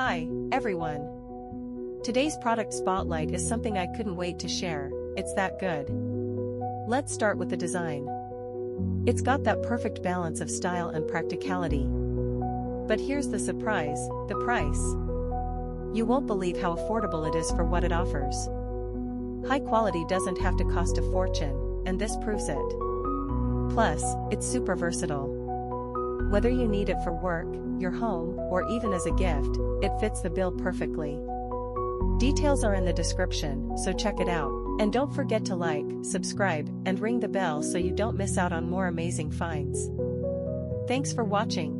Hi, everyone. Today's product spotlight is something I couldn't wait to share, it's that good. Let's start with the design. It's got that perfect balance of style and practicality. But here's the surprise, the price. You won't believe how affordable it is for what it offers. High quality doesn't have to cost a fortune, and this proves it. Plus, it's super versatile. Whether you need it for work, your home, or even as a gift, it fits the bill perfectly. Details are in the description, so check it out, and don't forget to like, subscribe, and ring the bell so you don't miss out on more amazing finds. Thanks for watching.